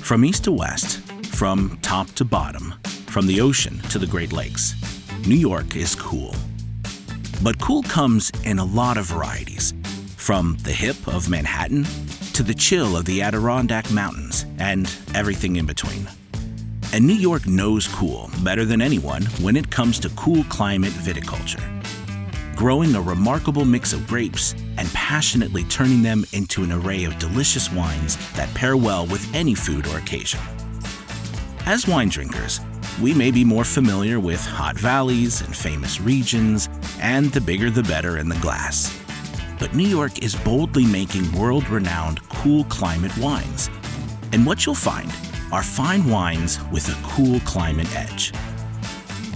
From east to west, from top to bottom, from the ocean to the Great Lakes, New York is cool. But cool comes in a lot of varieties, from the hip of Manhattan to the chill of the Adirondack Mountains and everything in between. And New York knows cool better than anyone when it comes to cool climate viticulture, growing a remarkable mix of grapes and passionately turning them into an array of delicious wines that pair well with any food or occasion. As wine drinkers, we may be more familiar with hot valleys and famous regions, and the bigger the better in the glass. But New York is boldly making world-renowned cool climate wines. And what you'll find are fine wines with a cool climate edge.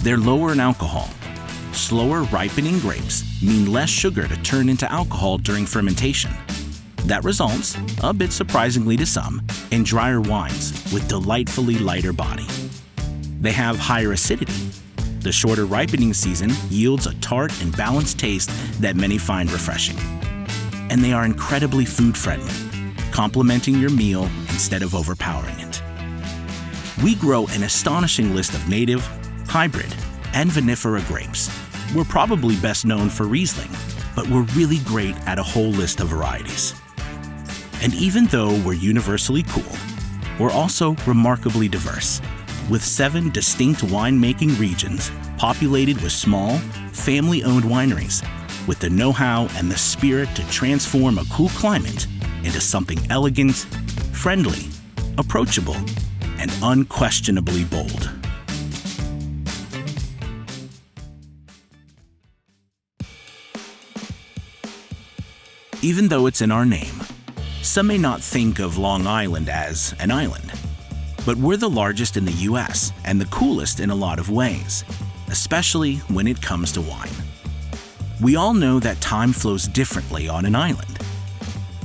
They're lower in alcohol. Slower ripening grapes mean less sugar to turn into alcohol during fermentation. That results, a bit surprisingly to some, in drier wines with delightfully lighter body. They have higher acidity. The shorter ripening season yields a tart and balanced taste that many find refreshing. And they are incredibly food-friendly, complementing your meal instead of overpowering it. We grow an astonishing list of native, hybrid, and vinifera grapes. We're probably best known for Riesling, but we're really great at a whole list of varieties. And even though we're universally cool, we're also remarkably diverse, with 7 distinct winemaking regions populated with small, family-owned wineries, with the know-how and the spirit to transform a cool climate into something elegant, friendly, approachable, and unquestionably bold. Even though it's in our name, some may not think of Long Island as an island. But we're the largest in the US and the coolest in a lot of ways, especially when it comes to wine. We all know that time flows differently on an island.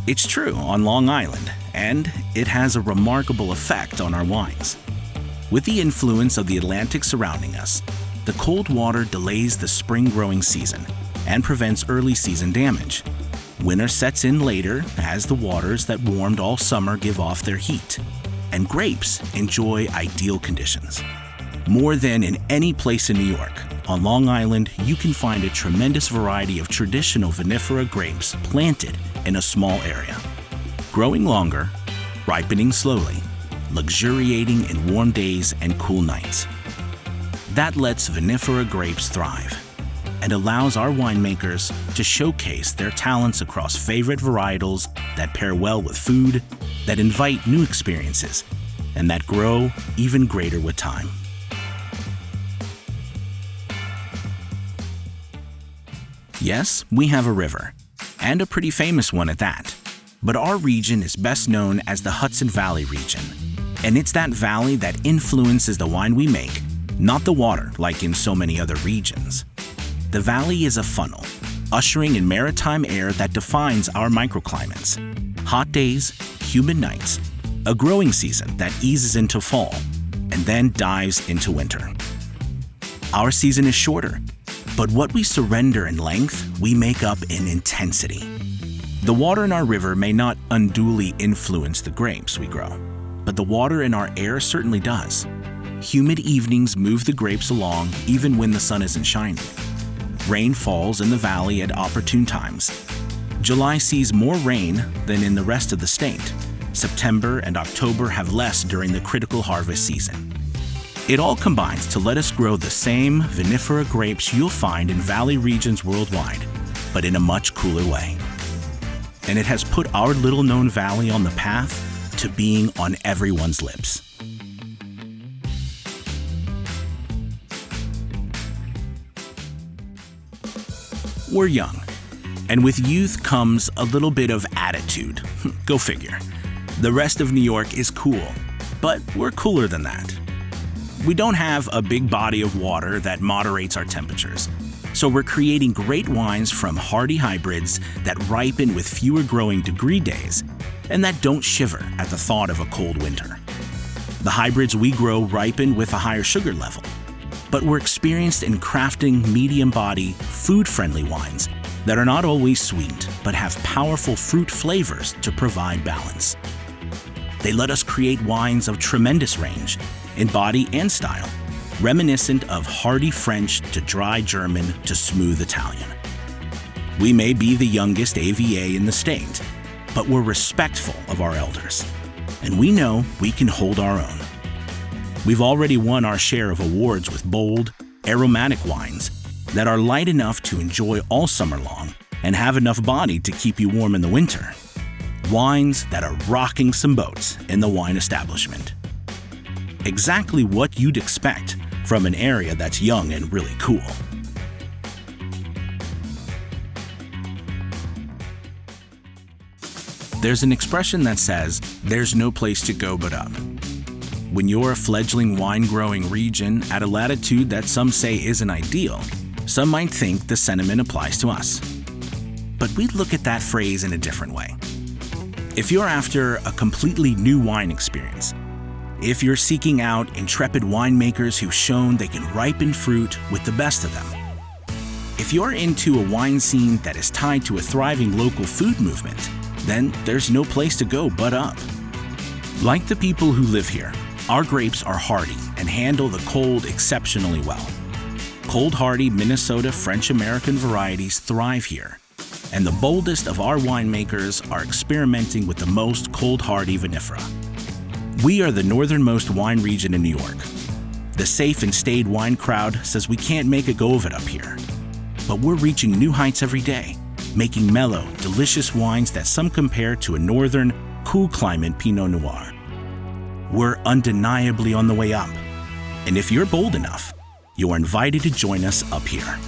It's true on Long Island, and it has a remarkable effect on our wines. With the influence of the Atlantic surrounding us, the cold water delays the spring growing season and prevents early season damage. Winter sets in later as the waters that warmed all summer give off their heat, and grapes enjoy ideal conditions. More than in any place in New York, on Long Island you can find a tremendous variety of traditional vinifera grapes planted in a small area, growing longer, ripening slowly, luxuriating in warm days and cool nights. That lets vinifera grapes thrive and allows our winemakers to showcase their talents across favorite varietals that pair well with food, that invite new experiences, and that grow even greater with time. Yes, we have a river, and a pretty famous one at that. But our region is best known as the Hudson Valley region, and it's that valley that influences the wine we make, not the water like in so many other regions. The valley is a funnel, ushering in maritime air that defines our microclimates. Hot days, humid nights, a growing season that eases into fall, and then dives into winter. Our season is shorter, but what we surrender in length, we make up in intensity. The water in our river may not unduly influence the grapes we grow, but the water in our air certainly does. Humid evenings move the grapes along even when the sun isn't shining. Rain falls in the valley at opportune times. July sees more rain than in the rest of the state. September and October have less during the critical harvest season. It all combines to let us grow the same vinifera grapes you'll find in valley regions worldwide, but in a much cooler way. And it has put our little-known valley on the path to being on everyone's lips. We're young, and with youth comes a little bit of attitude. Go figure. The rest of New York is cool, but we're cooler than that. We don't have a big body of water that moderates our temperatures, so we're creating great wines from hardy hybrids that ripen with fewer growing degree days and that don't shiver at the thought of a cold winter. The hybrids we grow ripen with a higher sugar level, but we're experienced in crafting medium-body, food-friendly wines that are not always sweet, but have powerful fruit flavors to provide balance. They let us create wines of tremendous range in body and style, reminiscent of hardy French to dry German to smooth Italian. We may be the youngest AVA in the state, but we're respectful of our elders, and we know we can hold our own. We've already won our share of awards with bold, aromatic wines that are light enough to enjoy all summer long and have enough body to keep you warm in the winter. Wines that are rocking some boats in the wine establishment. Exactly what you'd expect from an area that's young and really cool. There's an expression that says, "There's no place to go but up." When you're a fledgling wine-growing region at a latitude that some say isn't ideal, some might think the sentiment applies to us. But we'd look at that phrase in a different way. If you're after a completely new wine experience, if you're seeking out intrepid winemakers who've shown they can ripen fruit with the best of them, if you're into a wine scene that is tied to a thriving local food movement, then there's no place to go but up. Like the people who live here, our grapes are hardy and handle the cold exceptionally well. Cold-hardy Minnesota French-American varieties thrive here, and the boldest of our winemakers are experimenting with the most cold-hardy vinifera. We are the northernmost wine region in New York. The safe and staid wine crowd says we can't make a go of it up here. But we're reaching new heights every day, making mellow, delicious wines that some compare to a northern, cool climate Pinot Noir. We're undeniably on the way up, and if you're bold enough, you are invited to join us up here.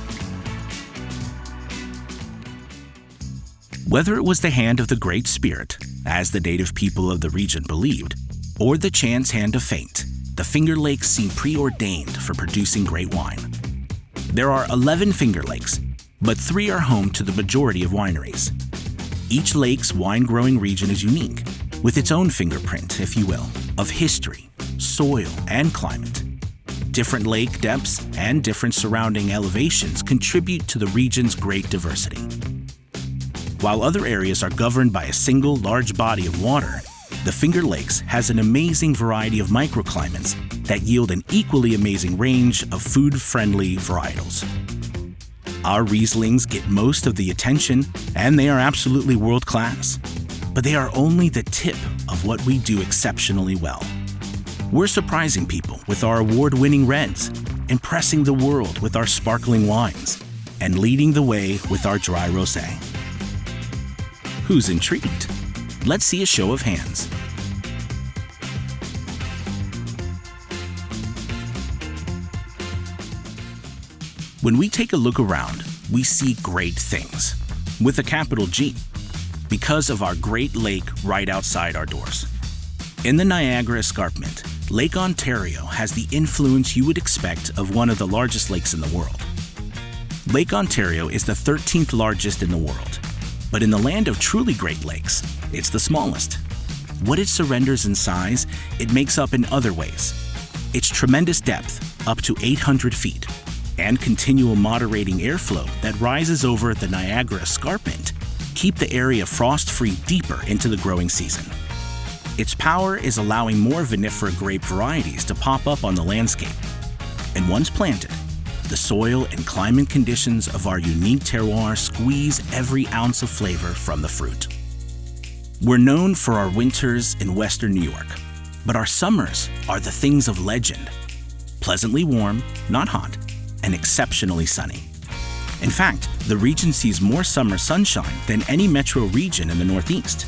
Whether it was the hand of the Great Spirit, as the native people of the region believed, or the chance hand of fate, the Finger Lakes seem preordained for producing great wine. There are 11 Finger Lakes, but 3 are home to the majority of wineries. Each lake's wine-growing region is unique, with its own fingerprint, if you will, of history, soil, and climate. Different lake depths and different surrounding elevations contribute to the region's great diversity. While other areas are governed by a single large body of water, the Finger Lakes has an amazing variety of microclimates that yield an equally amazing range of food-friendly varietals. Our Rieslings get most of the attention, and they are absolutely world-class. But they are only the tip of what we do exceptionally well. We're surprising people with our award-winning reds, impressing the world with our sparkling wines, and leading the way with our dry rosé. Who's intrigued? Let's see a show of hands. When we take a look around, we see great things, with a capital G, because of our Great Lake right outside our doors. In the Niagara Escarpment, Lake Ontario has the influence you would expect of one of the largest lakes in the world. Lake Ontario is the 13th largest in the world, but in the land of truly Great Lakes, it's the smallest. What it surrenders in size, it makes up in other ways. Its tremendous depth, up to 800 feet, and continual moderating airflow that rises over the Niagara Escarpment keep the area frost-free deeper into the growing season. Its power is allowing more vinifera grape varieties to pop up on the landscape. And once planted, the soil and climate conditions of our unique terroir squeeze every ounce of flavor from the fruit. We're known for our winters in western New York, but our summers are the things of legend. Pleasantly warm, not hot, and exceptionally sunny. In fact, the region sees more summer sunshine than any metro region in the Northeast.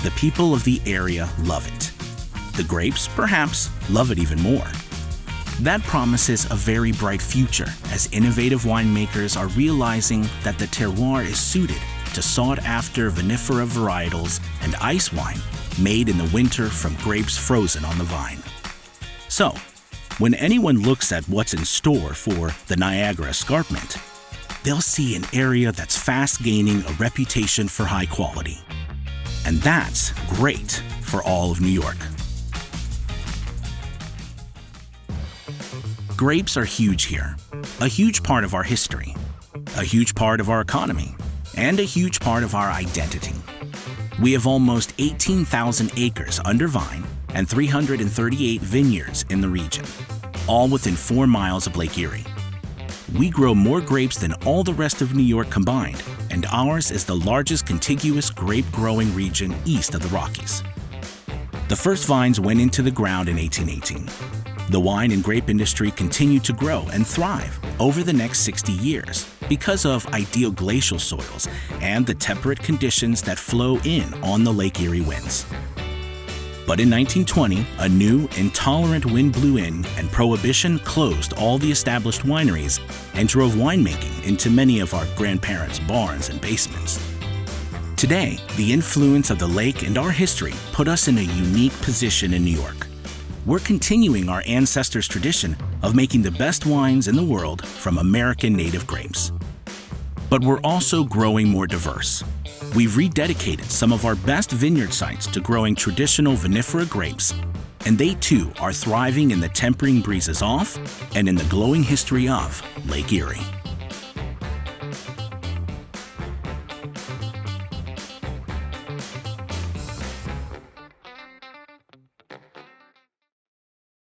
The people of the area love it. The grapes, perhaps, love it even more. That promises a very bright future as innovative winemakers are realizing that the terroir is suited to sought-after vinifera varietals and ice wine made in the winter from grapes frozen on the vine. So, when anyone looks at what's in store for the Niagara Escarpment, they'll see an area that's fast gaining a reputation for high quality. And that's great for all of New York. Grapes are huge here, a huge part of our history, a huge part of our economy, and a huge part of our identity. We have almost 18,000 acres under vine and 338 vineyards in the region, all within 4 miles of Lake Erie. We grow more grapes than all the rest of New York combined, and ours is the largest contiguous grape-growing region east of the Rockies. The first vines went into the ground in 1818. The wine and grape industry continued to grow and thrive over the next 60 years because of ideal glacial soils and the temperate conditions that flow in on the Lake Erie winds. But in 1920, a new, intolerant wind blew in and Prohibition closed all the established wineries and drove winemaking into many of our grandparents' barns and basements. Today, the influence of the lake and our history put us in a unique position in New York. We're continuing our ancestors' tradition of making the best wines in the world from American native grapes. But we're also growing more diverse. We've rededicated some of our best vineyard sites to growing traditional vinifera grapes, and they too are thriving in the tempering breezes off and in the glowing history of Lake Erie.